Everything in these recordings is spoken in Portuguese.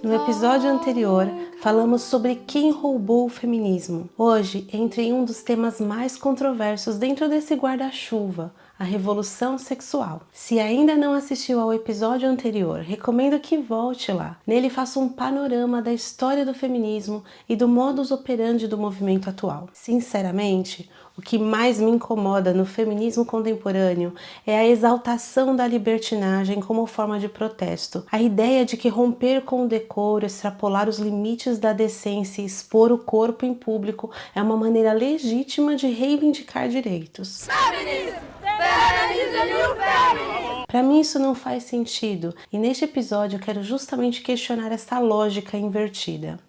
No episódio anterior, falamos sobre quem roubou o feminismo. Hoje, entre em um dos temas mais controversos dentro desse guarda-chuva, a revolução sexual. Se ainda não assistiu ao episódio anterior, recomendo que volte lá. Nele faço um panorama da história do feminismo e do modus operandi do movimento atual. Sinceramente, o que mais me incomoda no feminismo contemporâneo é a exaltação da libertinagem como forma de protesto. A ideia de que romper com o decoro, extrapolar os limites da decência e expor o corpo em público é uma maneira legítima de reivindicar direitos. Para mim isso não faz sentido, e neste episódio eu quero justamente questionar essa lógica invertida.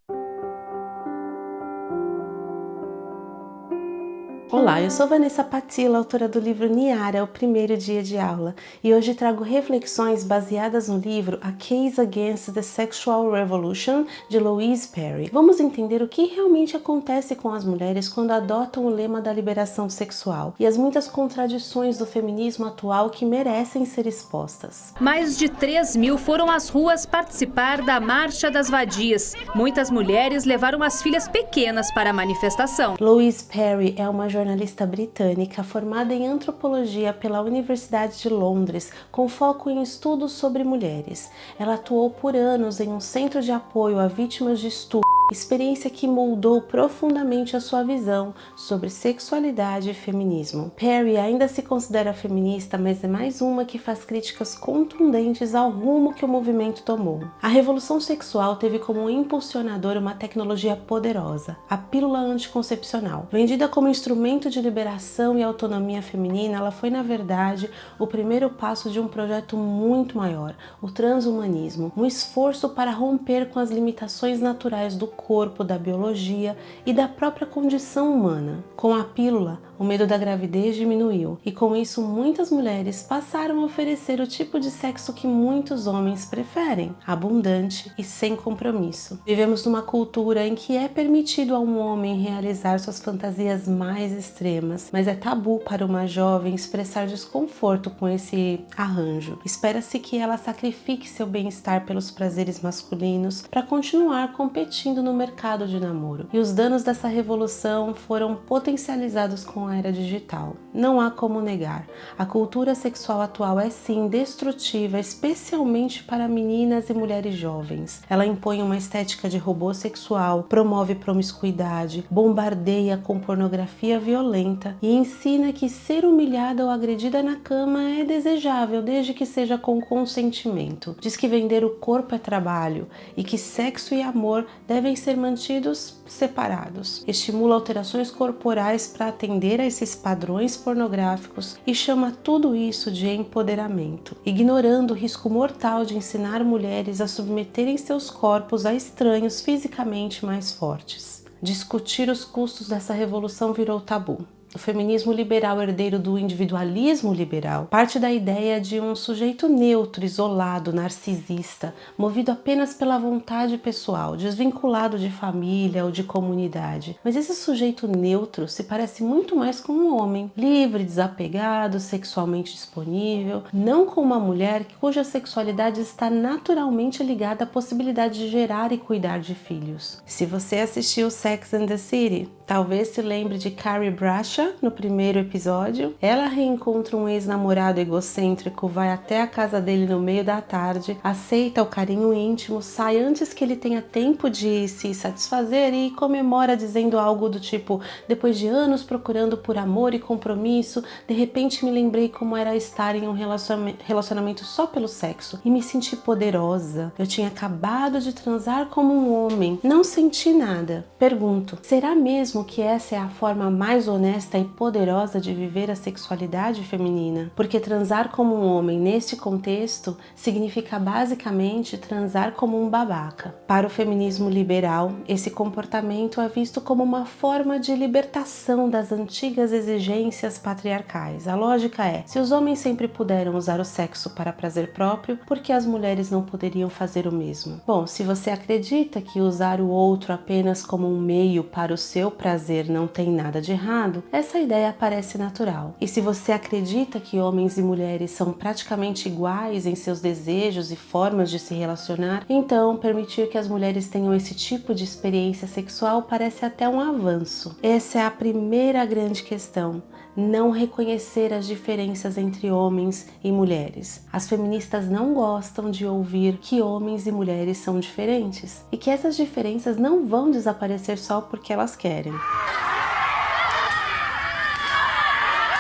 Olá, eu sou Vanessa Patilla, autora do livro Niara, o primeiro dia de aula, e hoje trago reflexões baseadas no livro A Case Against the Sexual Revolution, de Louise Perry. Vamos entender o que realmente acontece com as mulheres quando adotam o lema da liberação sexual e as muitas contradições do feminismo atual que merecem ser expostas. Mais de 3.000 foram às ruas participar da Marcha das Vadias. Muitas mulheres levaram as filhas pequenas para a manifestação. Louise Perry é uma jornalista britânica formada em antropologia pela Universidade de Londres, com foco em estudos sobre mulheres. Ela atuou por anos em um centro de apoio a vítimas de estupro, experiência que moldou profundamente a sua visão sobre sexualidade e feminismo. Perry ainda se considera feminista, mas é mais uma que faz críticas contundentes ao rumo que o movimento tomou. A revolução sexual teve como impulsionador uma tecnologia poderosa, a pílula anticoncepcional. Vendida como instrumento de liberação e autonomia feminina, ela foi, na verdade, o primeiro passo de um projeto muito maior, o transhumanismo, um esforço para romper com as limitações naturais do corpo, da biologia e da própria condição humana. Com a pílula, o medo da gravidez diminuiu e com isso muitas mulheres passaram a oferecer o tipo de sexo que muitos homens preferem, abundante e sem compromisso. Vivemos numa cultura em que é permitido a um homem realizar suas fantasias mais extremas, mas é tabu para uma jovem expressar desconforto com esse arranjo. Espera-se que ela sacrifique seu bem-estar pelos prazeres masculinos para continuar competindo no mercado de namoro. E os danos dessa revolução foram potencializados com a era digital. Não há como negar. A cultura sexual atual é sim destrutiva, especialmente para meninas e mulheres jovens. Ela impõe uma estética de robô sexual, promove promiscuidade, bombardeia com pornografia violenta e ensina que ser humilhada ou agredida na cama é desejável desde que seja com consentimento. Diz que vender o corpo é trabalho e que sexo e amor devem ser mantidos separados. Estimula alterações corporais para atender a esses padrões pornográficos e chama tudo isso de empoderamento, ignorando o risco mortal de ensinar mulheres a submeterem seus corpos a estranhos fisicamente mais fortes. Discutir os custos dessa revolução virou tabu. O feminismo liberal, herdeiro do individualismo liberal, parte da ideia de um sujeito neutro, isolado, narcisista, movido apenas pela vontade pessoal, desvinculado de família ou de comunidade. Mas esse sujeito neutro se parece muito mais com um homem, livre, desapegado, sexualmente disponível, não com uma mulher cuja sexualidade está naturalmente ligada à possibilidade de gerar e cuidar de filhos. Se você assistiu Sex and the City, talvez se lembre de Carrie Bradshaw no primeiro episódio. Ela reencontra um ex-namorado egocêntrico, vai até a casa dele no meio da tarde, aceita o carinho íntimo, sai antes que ele tenha tempo de se satisfazer e comemora dizendo algo do tipo: depois de anos procurando por amor e compromisso, de repente me lembrei como era estar em um relacionamento só pelo sexo e me senti poderosa. Eu tinha acabado de transar como um homem, não senti nada. Pergunto, será mesmo que essa é a forma mais honesta e poderosa de viver a sexualidade feminina? Porque transar como um homem neste contexto significa basicamente transar como um babaca. Para o feminismo liberal, esse comportamento é visto como uma forma de libertação das antigas exigências patriarcais. A lógica é: se os homens sempre puderam usar o sexo para prazer próprio, por que as mulheres não poderiam fazer o mesmo? Bom, se você acredita que usar o outro apenas como um meio para o seu prazer não tem nada de errado, é essa ideia parece natural. E se você acredita que homens e mulheres são praticamente iguais em seus desejos e formas de se relacionar, então permitir que as mulheres tenham esse tipo de experiência sexual parece até um avanço. Essa é a primeira grande questão. Não reconhecer as diferenças entre homens e mulheres. As feministas não gostam de ouvir que homens e mulheres são diferentes e que essas diferenças não vão desaparecer só porque elas querem.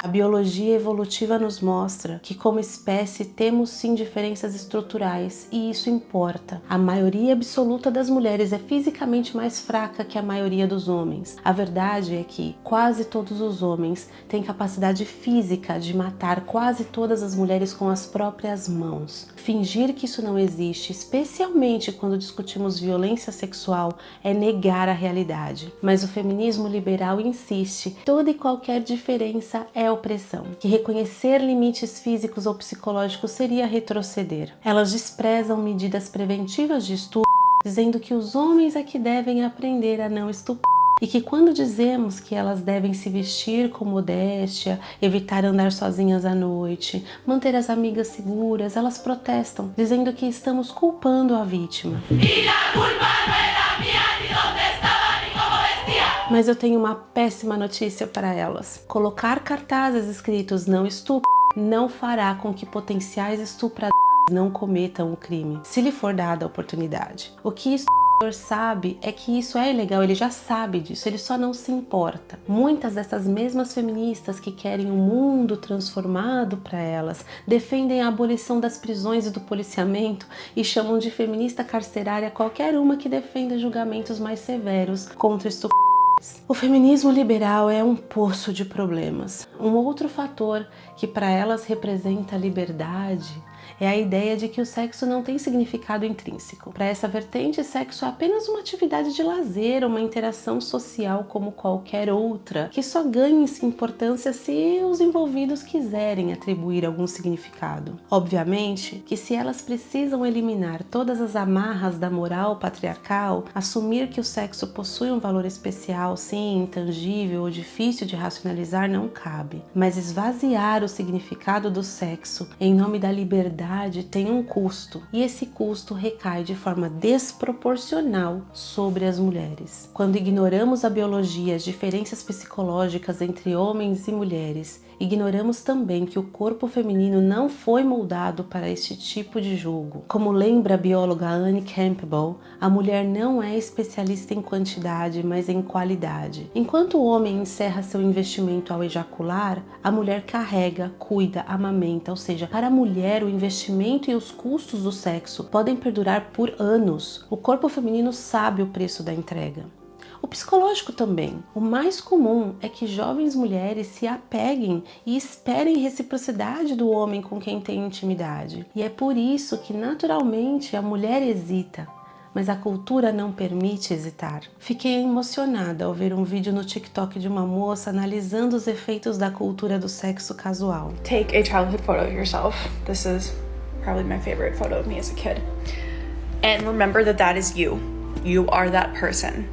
A biologia evolutiva nos mostra que, como espécie, temos sim diferenças estruturais e isso importa. A maioria absoluta das mulheres é fisicamente mais fraca que a maioria dos homens. A verdade é que quase todos os homens têm capacidade física de matar quase todas as mulheres com as próprias mãos. Fingir que isso não existe, especialmente quando discutimos violência sexual, é negar a realidade. Mas o feminismo liberal insiste: toda e qualquer diferença é opressão, que reconhecer limites físicos ou psicológicos seria retroceder. Elas desprezam medidas preventivas de estupro, dizendo que os homens é que devem aprender a não estuprar. E que quando dizemos que elas devem se vestir com modéstia, evitar andar sozinhas à noite, manter as amigas seguras, elas protestam, dizendo que estamos culpando a vítima. Mas eu tenho uma péssima notícia para elas. Colocar cartazes escritos "não estupre" não fará com que potenciais estupradores não cometam o crime, se lhe for dada a oportunidade. O que isso sabe é que isso é ilegal, ele já sabe disso, ele só não se importa. Muitas dessas mesmas feministas que querem um mundo transformado para elas defendem a abolição das prisões e do policiamento e chamam de feminista carcerária qualquer uma que defenda julgamentos mais severos contra estupradores. O feminismo liberal é um poço de problemas. Um outro fator que para elas representa a liberdade é a ideia de que o sexo não tem significado intrínseco. Para essa vertente, sexo é apenas uma atividade de lazer, uma interação social como qualquer outra, que só ganha importância se os envolvidos quiserem atribuir algum significado. Obviamente que se elas precisam eliminar todas as amarras da moral patriarcal, assumir que o sexo possui um valor especial, sim, intangível ou difícil de racionalizar não cabe. Mas esvaziar o significado do sexo em nome da liberdade tem um custo, e esse custo recai de forma desproporcional sobre as mulheres. Quando ignoramos a biologia, as diferenças psicológicas entre homens e mulheres, ignoramos também que o corpo feminino não foi moldado para este tipo de jogo. Como lembra a bióloga Annie Campbell, a mulher não é especialista em quantidade, mas em qualidade. Enquanto o homem encerra seu investimento ao ejacular, a mulher carrega, cuida, amamenta, ou seja, para a mulher o investimento e os custos do sexo podem perdurar por anos. O corpo feminino sabe o preço da entrega. O psicológico também. O mais comum é que jovens mulheres se apeguem e esperem reciprocidade do homem com quem tem intimidade. E é por isso que, naturalmente, a mulher hesita, mas a cultura não permite hesitar. Fiquei emocionada ao ver um vídeo no TikTok de uma moça analisando os efeitos da cultura do sexo casual. Take a childhood photo of yourself. This is probably my favorite photo of me as a kid. And remember that that is you. You are that person.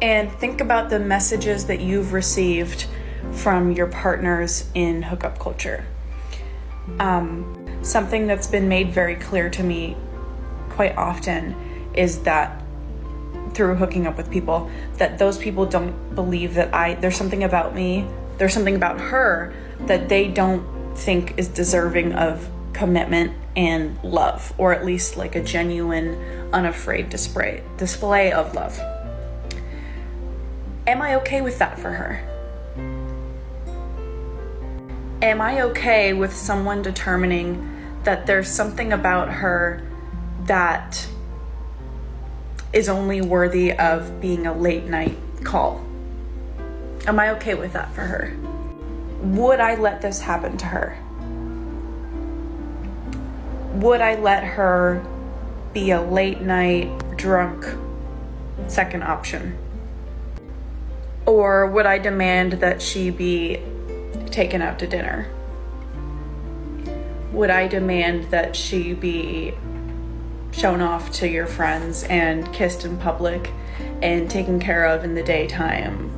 And think about the messages that you've received from your partners in hookup culture. Something that's been made very clear to me quite often is that through hooking up with people, that those people don't believe that there's something about me, there's something about her that they don't think is deserving of commitment and love, or at least like a genuine, unafraid display of love. Am I okay with that for her? Am I okay with someone determining that there's something about her that is only worthy of being a late night call? Am I okay with that for her? Would I let this happen to her? Would I let her be a late night drunk second option? Or would I demand that she be taken out to dinner? Would I demand that she be shown off to your friends and kissed in public and taken care of in the daytime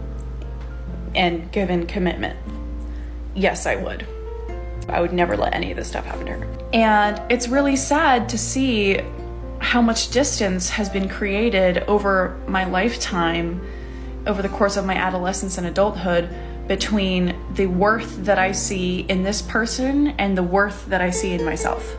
and given commitment, yes, I would. I would never let any of this stuff happen to her. And it's really sad to see how much distance has been created over my lifetime, over the course of my adolescence and adulthood, between the worth that I see in this person and the worth that I see in myself.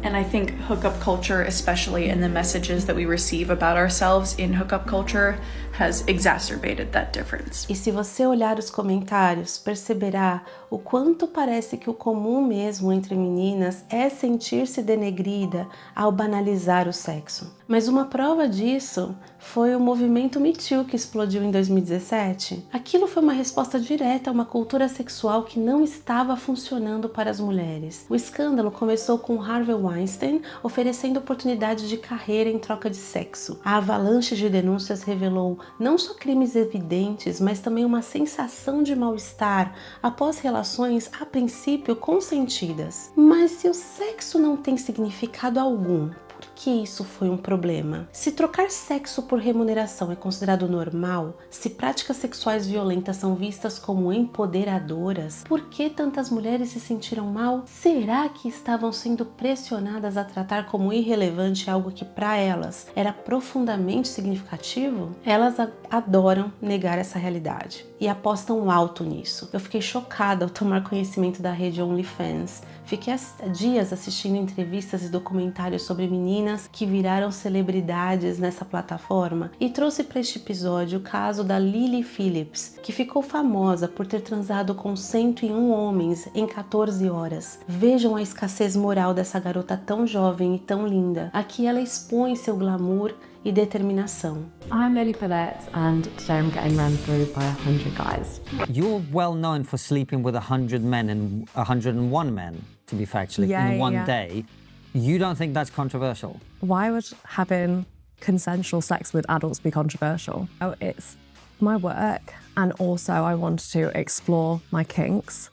And I think hookup culture, especially in the messages that we receive about ourselves in hookup culture, has exacerbated that difference. E se você olhar os comentários, perceberá o quanto parece que o comum mesmo entre meninas é sentir-se denegrida ao banalizar o sexo. Mas uma prova disso foi o movimento Me Too que explodiu em 2017. Aquilo foi uma resposta direta a uma cultura sexual que não estava funcionando para as mulheres. O escândalo começou com Harvey Weinstein oferecendo oportunidades de carreira em troca de sexo. A avalanche de denúncias revelou não só crimes evidentes, mas também uma sensação de mal-estar após relações a princípio consentidas. Mas se o sexo não tem significado algum, por que isso foi um problema? Se trocar sexo por remuneração é considerado normal, se práticas sexuais violentas são vistas como empoderadoras, por que tantas mulheres se sentiram mal? Será que estavam sendo pressionadas a tratar como irrelevante algo que para elas era profundamente significativo? Elas adoram negar essa realidade e apostam alto nisso. Eu fiquei chocada ao tomar conhecimento da rede OnlyFans. Fiquei dias assistindo entrevistas e documentários sobre meninas que viraram celebridades nessa plataforma e trouxe para este episódio o caso da Lily Phillips, que ficou famosa por ter transado com 101 homens em 14 horas. Vejam a escassez moral dessa garota tão jovem e tão linda. Aqui ela expõe seu glamour e determinação. I'm Lily Phillips and today I'm getting run through by 100 guys. You're well known for sleeping with 100 men and 101 men, to be factually, in one day. You don't think that's controversial? Why would having consensual sex with adults be controversial? Oh, it's my work, and also I wanted to explore my kinks.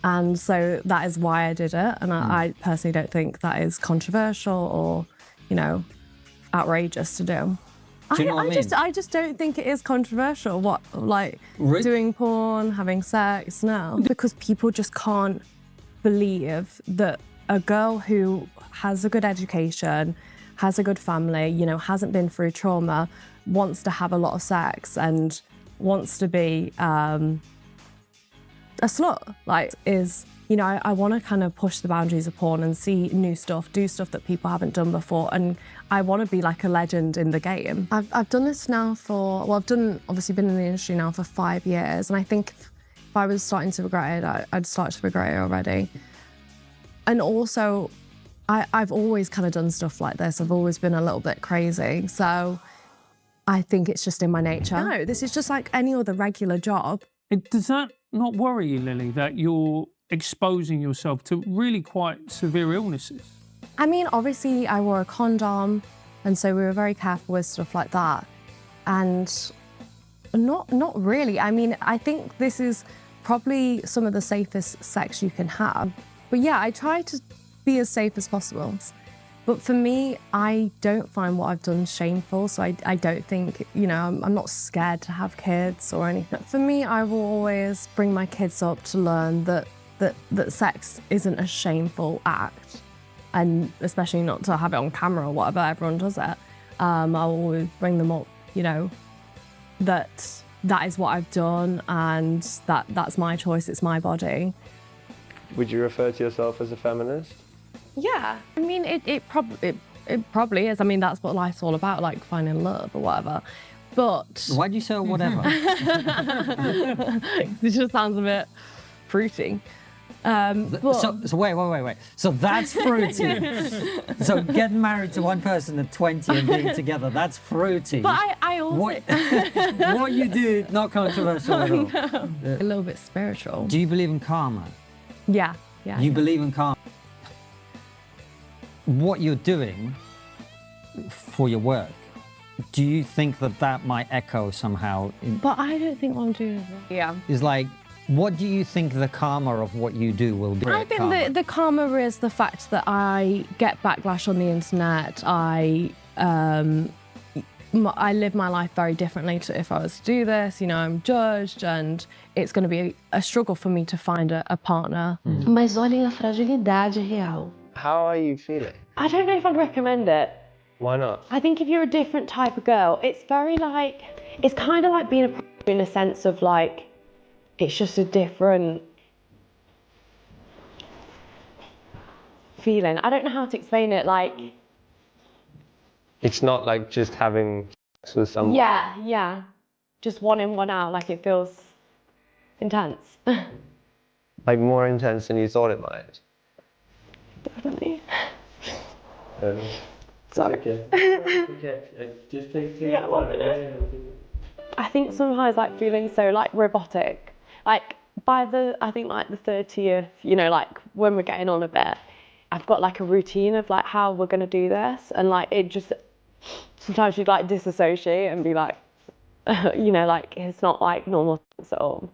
And so that is why I did it. And I personally don't think that is controversial or, you know, outrageous to do. Do you know what I mean? I just don't think it is controversial. What, like Really? doing porn, having sex? No, because people just can't believe that a girl who has a good education, has a good family, you know, hasn't been through trauma, wants to have a lot of sex and wants to be a slut. Like, is, you know, I want to kind of push the boundaries of porn and see new stuff, do stuff that people haven't done before. And I want to be like a legend in the game. I've done this now for, well, obviously been in the industry now for 5 years. And I think if I was starting to regret it, I'd start to regret it already. And also, I've always kind of done stuff like this. I've always been a little bit crazy. So I think it's just in my nature. No, this is just like any other regular job. Does that not worry you, Lily, that you're exposing yourself to really quite severe illnesses? I mean, obviously I wore a condom, and so we were very careful with stuff like that. And not really. I mean, I think this is probably some of the safest sex you can have. But yeah, I try to be as safe as possible. But for me, I don't find what I've done shameful, so I don't think, you know, I'm not scared to have kids or anything. For me, I will always bring my kids up to learn that sex isn't a shameful act, and especially not to have it on camera or whatever, everyone does it. I'll always bring them up, you know, that is what I've done and that's my choice, it's my body. Would you refer to yourself as a feminist? Yeah, I mean, it probably is. I mean, that's what life's all about, like finding love or whatever. But Why do you say whatever? it just sounds a bit fruity. But So wait. So that's fruity. So getting married to one person at 20 and being together, that's fruity. but I also What you do, not controversial at all. a little bit spiritual. Do you believe in karma? Yeah. You believe in karma. What you're doing for your work, do you think that might echo somehow? But I don't think what I'm doing is wrong. Yeah. Is like, what do you think the karma of what you do will be? I think the karma is the fact that I get backlash on the internet. I live my life very differently to if I was to do this. You know, I'm judged, and it's going to be a struggle for me to find a partner. Mas olhem a fragilidade real. How are you feeling? I don't know if I'd recommend it. Why not? I think if you're a different type of girl, it's very like, it's kind of like being a in a sense of like, it's just a different feeling. I don't know how to explain it, like... It's not like just having sex with someone. Yeah. Just one in, one out, like it feels intense. Like more intense than you thought it might. Definitely. Sorry. Okay. Just take Yeah, 1 minute. I think sometimes like feeling so like robotic, like by I think like the 30th, you know, like when we're getting on a bit, I've got like a routine of like how we're gonna do this, and like it just, sometimes you'd like disassociate and be like, you know, like it's not like normal at all.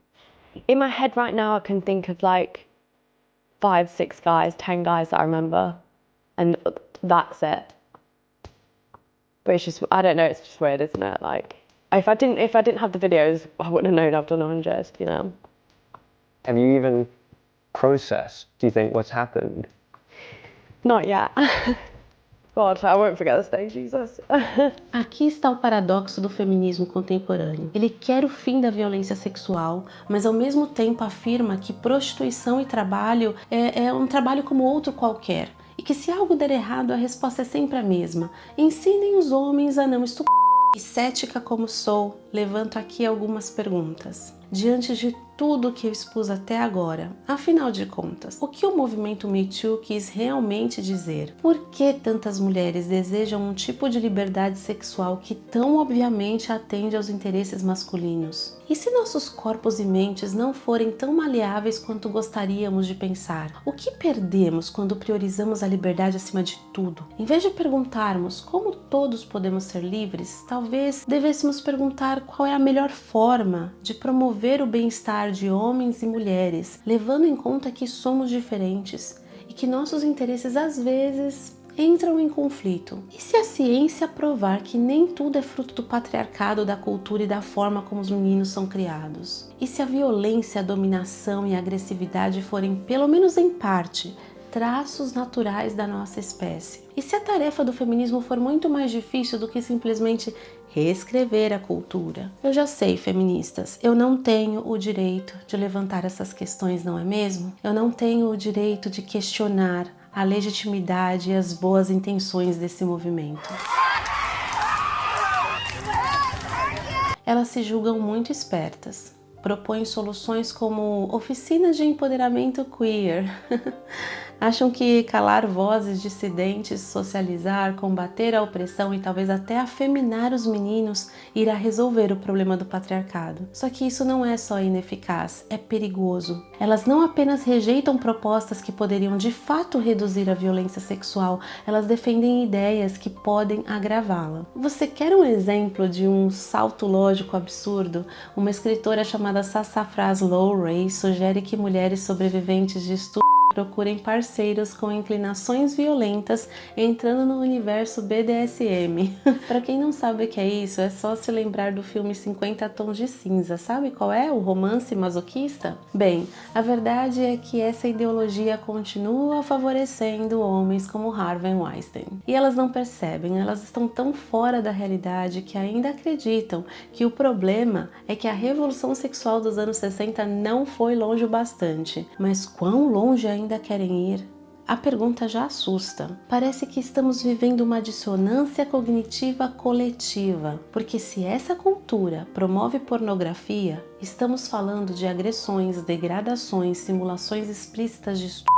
In my head right now I can think of like 5, 6 guys, 10 guys that I remember, and that's it. But it's just, I don't know, it's just weird, isn't it? Like, if I didn't have the videos, I wouldn't have known I've done 100, you know? Have you even processed, do you think, what's happened? Not yet. God, I won't forget this day, Jesus. Aqui está o paradoxo do feminismo contemporâneo. Ele quer o fim da violência sexual, mas ao mesmo tempo afirma que prostituição e trabalho é um trabalho como outro qualquer. E que se algo der errado, a resposta é sempre a mesma. Ensinem os homens a não estuprar. E cética como sou, levanto aqui algumas perguntas. Diante de tudo que eu expus até agora, afinal de contas, o que o movimento Me Too quis realmente dizer? Por que tantas mulheres desejam um tipo de liberdade sexual que tão obviamente atende aos interesses masculinos? E se nossos corpos e mentes não forem tão maleáveis quanto gostaríamos de pensar? O que perdemos quando priorizamos a liberdade acima de tudo? Em vez de perguntarmos como todos podemos ser livres, talvez devêssemos perguntar qual é a melhor forma de promover o bem-estar de homens e mulheres, levando em conta que somos diferentes e que nossos interesses às vezes entram em conflito. E se a ciência provar que nem tudo é fruto do patriarcado, da cultura e da forma como os meninos são criados? E se a violência, a dominação e a agressividade forem, pelo menos em parte, traços naturais da nossa espécie? E se a tarefa do feminismo for muito mais difícil do que simplesmente reescrever a cultura? Eu já sei, feministas, eu não tenho o direito de levantar essas questões, não é mesmo? Eu não tenho o direito de questionar a legitimidade e as boas intenções desse movimento. Elas se julgam muito espertas, propõem soluções como oficinas de empoderamento queer. Acham que calar vozes dissidentes, socializar, combater a opressão e talvez até afeminar os meninos irá resolver o problema do patriarcado. Só que isso não é só ineficaz, é perigoso. Elas não apenas rejeitam propostas que poderiam de fato reduzir a violência sexual, elas defendem ideias que podem agravá-la. Você quer um exemplo de um salto lógico absurdo? Uma escritora chamada Sassafras Lowry sugere que mulheres sobreviventes de estupro procurem parceiros com inclinações violentas entrando no universo BDSM. Para quem não sabe o que é isso, é só se lembrar do filme 50 Tons de Cinza. Sabe qual é? O romance masoquista? Bem, a verdade é que essa ideologia continua favorecendo homens como Harvey Weinstein. E elas não percebem, elas estão tão fora da realidade que ainda acreditam que o problema é que a revolução sexual dos anos 60 não foi longe o bastante. Mas quão longe ainda querem ir? A pergunta já assusta. Parece que estamos vivendo uma dissonância cognitiva coletiva, porque se essa cultura promove pornografia, estamos falando de agressões, degradações, simulações explícitas de estupro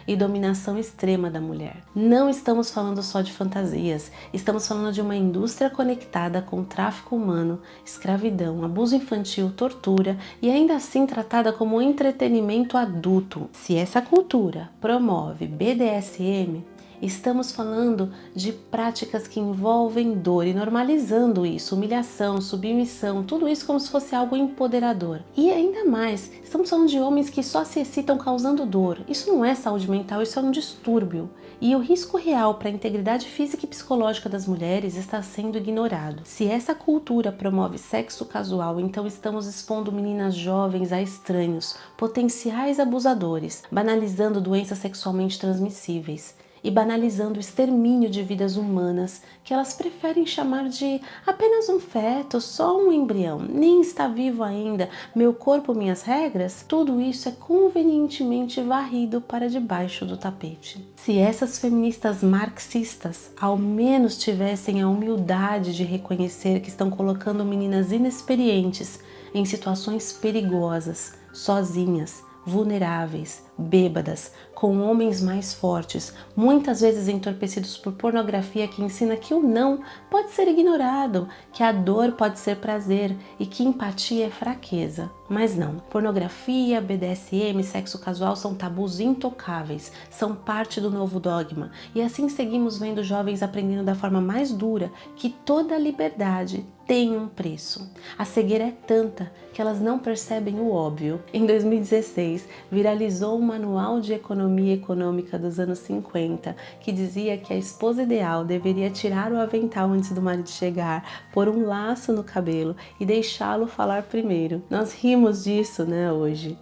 e dominação extrema da mulher. Não estamos falando só de fantasias, estamos falando de uma indústria conectada com tráfico humano, escravidão, abuso infantil, tortura e ainda assim tratada como entretenimento adulto. Se essa cultura promove BDSM, Estamos falando de práticas que envolvem dor e normalizando isso, humilhação, submissão, tudo isso como se fosse algo empoderador. E ainda mais, estamos falando de homens que só se excitam causando dor. Isso não é saúde mental, isso é um distúrbio. E o risco real para a integridade física e psicológica das mulheres está sendo ignorado. Se essa cultura promove sexo casual, então estamos expondo meninas jovens a estranhos, potenciais abusadores, banalizando doenças sexualmente transmissíveis e banalizando o extermínio de vidas humanas que elas preferem chamar de apenas um feto, só um embrião, nem está vivo ainda, meu corpo, minhas regras. Tudo isso é convenientemente varrido para debaixo do tapete. Se essas feministas marxistas ao menos tivessem a humildade de reconhecer que estão colocando meninas inexperientes em situações perigosas, sozinhas, vulneráveis, bêbadas, com homens mais fortes, muitas vezes entorpecidos por pornografia que ensina que o não pode ser ignorado, que a dor pode ser prazer e que empatia é fraqueza. Mas não, pornografia, BDSM, sexo casual são tabus intocáveis, são parte do novo dogma, e assim seguimos vendo jovens aprendendo da forma mais dura que toda liberdade tem um preço. A cegueira é tanta que elas não percebem o óbvio. Em 2016, viralizou um manual de economia econômica dos anos 50 que dizia que a esposa ideal deveria tirar o avental antes do marido chegar, pôr um laço no cabelo e deixá-lo falar primeiro. Nós rimos disso, né, hoje.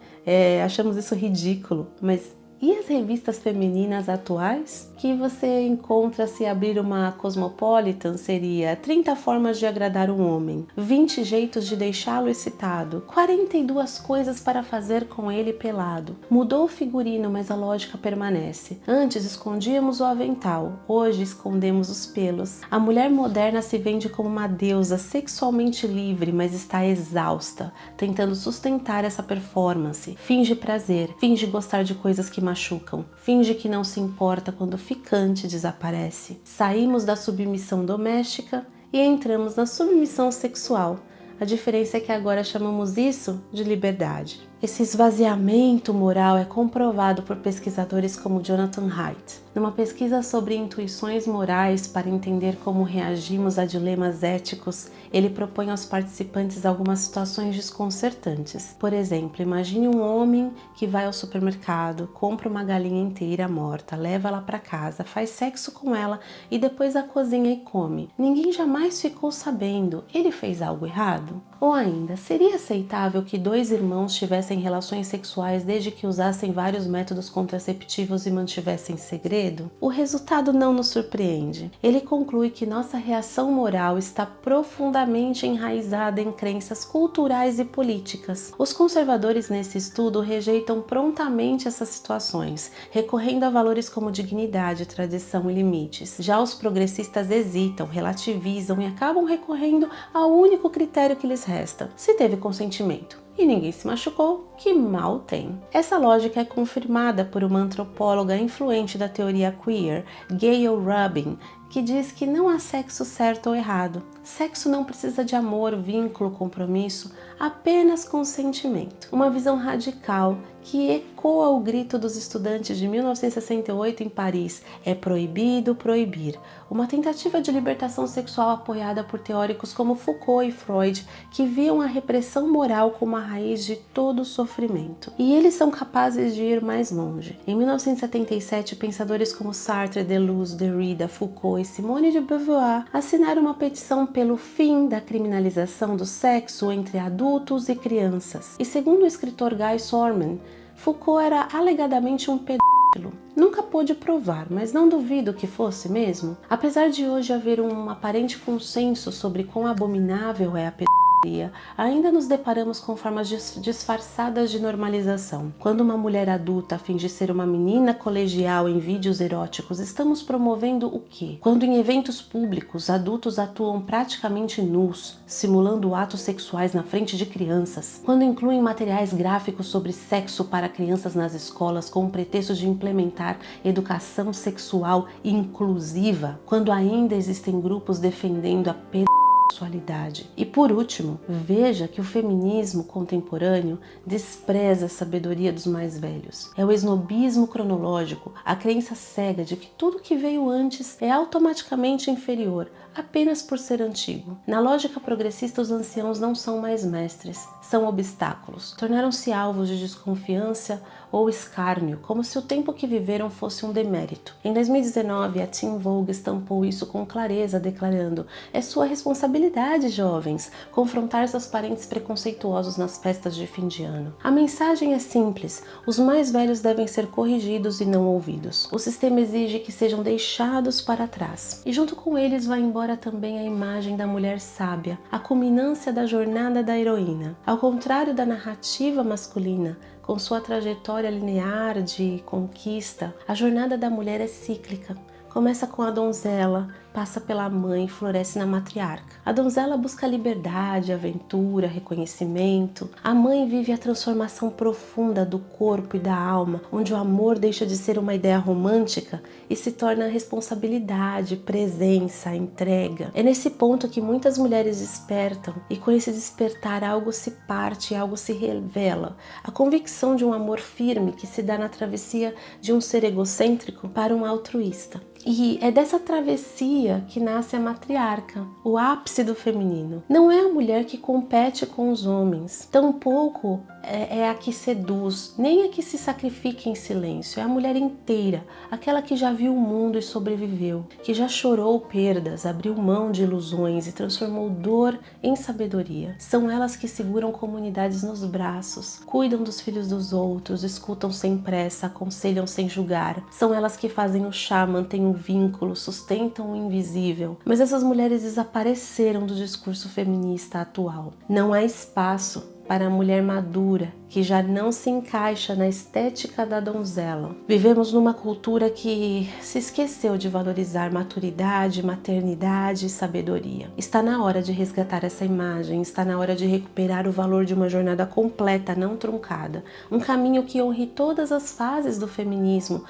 Achamos isso ridículo, mas e as revistas femininas atuais? Que você encontra se abrir uma Cosmopolitan seria 30 formas de agradar um homem, 20 jeitos de deixá-lo excitado, 42 coisas para fazer com ele pelado. Mudou o figurino, mas a lógica permanece. Antes escondíamos o avental, hoje escondemos os pelos. A mulher moderna se vende como uma deusa sexualmente livre, mas está exausta, tentando sustentar essa performance. Finge prazer, finge gostar de coisas que machucam, finge que não se importa quando ficante desaparece. Saímos da submissão doméstica e entramos na submissão sexual. A diferença é que agora chamamos isso de liberdade. Esse esvaziamento moral é comprovado por pesquisadores como Jonathan Haidt. Numa pesquisa sobre intuições morais para entender como reagimos a dilemas éticos, ele propõe aos participantes algumas situações desconcertantes. Por exemplo, imagine um homem que vai ao supermercado, compra uma galinha inteira morta, leva ela para casa, faz sexo com ela e depois a cozinha e come. Ninguém jamais ficou sabendo. Ele fez algo errado? Ou ainda, seria aceitável que dois irmãos tivessem relações sexuais desde que usassem vários métodos contraceptivos e mantivessem segredo? O resultado não nos surpreende. Ele conclui que nossa reação moral está profundamente enraizada em crenças culturais e políticas. Os conservadores nesse estudo rejeitam prontamente essas situações, recorrendo a valores como dignidade, tradição e limites. Já os progressistas hesitam, relativizam e acabam recorrendo ao único critério que lhes resta: se teve consentimento e ninguém se machucou, que mal tem. Essa lógica é confirmada por uma antropóloga influente da teoria queer, Gayle Rubin, que diz que não há sexo certo ou errado. Sexo não precisa de amor, vínculo, compromisso, apenas consentimento. Uma visão radical que ecoa o grito dos estudantes de 1968 em Paris: é proibido proibir. Uma tentativa de libertação sexual apoiada por teóricos como Foucault e Freud, que viam a repressão moral como a raiz de todo o sofrimento. E eles são capazes de ir mais longe. Em 1977, pensadores como Sartre, Deleuze, Derrida, Foucault e Simone de Beauvoir assinaram uma petição pelo fim da criminalização do sexo entre adultos e crianças. E segundo o escritor Guy Sorman, Foucault era alegadamente um pedófilo. Nunca pôde provar, mas não duvido que fosse mesmo. Apesar de hoje haver um aparente consenso sobre quão abominável é a pedofilia, ainda nos deparamos com formas disfarçadas de normalização. Quando uma mulher adulta finge ser uma menina colegial em vídeos eróticos, estamos promovendo o quê? Quando em eventos públicos adultos atuam praticamente nus, simulando atos sexuais na frente de crianças. Quando incluem materiais gráficos sobre sexo para crianças nas escolas com o pretexto de implementar educação sexual inclusiva. Quando ainda existem grupos defendendo a pedofilia sexualidade. E por último, veja que o feminismo contemporâneo despreza a sabedoria dos mais velhos. É o esnobismo cronológico, a crença cega de que tudo que veio antes é automaticamente inferior, apenas por ser antigo. Na lógica progressista, os anciãos não são mais mestres, são obstáculos. Tornaram-se alvos de desconfiança ou escárnio, como se o tempo que viveram fosse um demérito. Em 2019, a Teen Vogue estampou isso com clareza, declarando: é sua responsabilidade, jovens, confrontar seus parentes preconceituosos nas festas de fim de ano. A mensagem é simples: os mais velhos devem ser corrigidos e não ouvidos. O sistema exige que sejam deixados para trás. E junto com eles vai embora também a imagem da mulher sábia, a culminância da jornada da heroína. Ao contrário da narrativa masculina, com sua trajetória linear de conquista, a jornada da mulher é cíclica. Começa com a donzela, passa pela mãe e floresce na matriarca. A donzela busca liberdade, aventura, reconhecimento. A mãe vive a transformação profunda do corpo e da alma, onde o amor deixa de ser uma ideia romântica e se torna responsabilidade, presença, entrega. É nesse ponto que muitas mulheres despertam, e com esse despertar algo se parte, algo se revela. A convicção de um amor firme que se dá na travessia de um ser egocêntrico para um altruísta. E é dessa travessia que nasce a matriarca, o ápice do feminino. Não é a mulher que compete com os homens, tampouco é a que seduz, nem a que se sacrifica em silêncio. É a mulher inteira, aquela que já viu o mundo e sobreviveu, que já chorou perdas, abriu mão de ilusões e transformou dor em sabedoria. São elas que seguram comunidades nos braços, cuidam dos filhos dos outros, escutam sem pressa, aconselham sem julgar. São elas que fazem o chá, mantêm um vínculo, sustentam o invisível. Mas essas mulheres desapareceram do discurso feminista atual. Não há espaço para a mulher madura, que já não se encaixa na estética da donzela. Vivemos numa cultura que se esqueceu de valorizar maturidade, maternidade e sabedoria. Está na hora de resgatar essa imagem, está na hora de recuperar o valor de uma jornada completa, não truncada. Um caminho que honre todas as fases do feminismo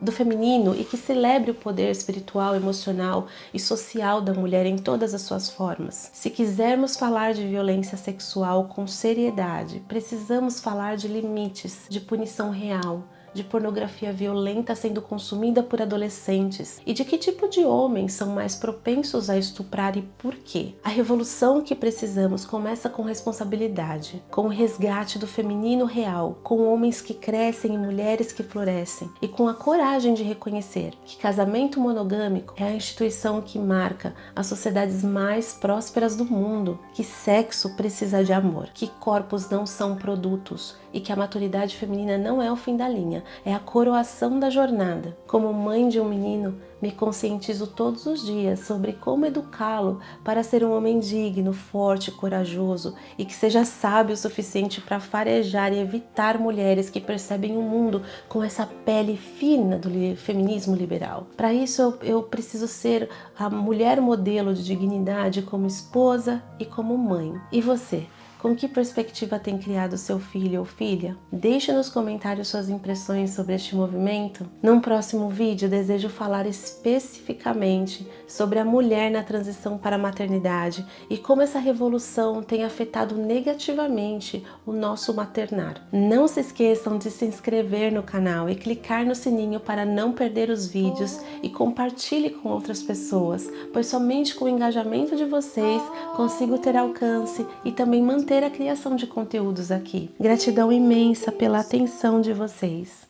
do feminino e que celebre o poder espiritual, emocional e social da mulher em todas as suas formas. Se quisermos falar de violência sexual com seriedade, precisamos falar de limites, de punição real, de pornografia violenta sendo consumida por adolescentes e de que tipo de homens são mais propensos a estuprar e por quê. A revolução que precisamos começa com responsabilidade, com o resgate do feminino real, com homens que crescem e mulheres que florescem e com a coragem de reconhecer que casamento monogâmico é a instituição que marca as sociedades mais prósperas do mundo, que sexo precisa de amor, que corpos não são produtos e que a maturidade feminina não é o fim da linha, é a coroação da jornada. Como mãe de um menino, me conscientizo todos os dias sobre como educá-lo para ser um homem digno, forte, corajoso e que seja sábio o suficiente para farejar e evitar mulheres que percebem o mundo com essa pele fina do feminismo liberal. Para isso eu preciso ser a mulher modelo de dignidade como esposa e como mãe. E você? Com que perspectiva tem criado seu filho ou filha? Deixe nos comentários suas impressões sobre este movimento. Num próximo vídeo, desejo falar especificamente sobre a mulher na transição para a maternidade e como essa revolução tem afetado negativamente o nosso maternar. Não se esqueçam de se inscrever no canal e clicar no sininho para não perder os vídeos e compartilhe com outras pessoas, pois somente com o engajamento de vocês consigo ter alcance e também manter a criação de conteúdos aqui. Gratidão imensa pela atenção de vocês.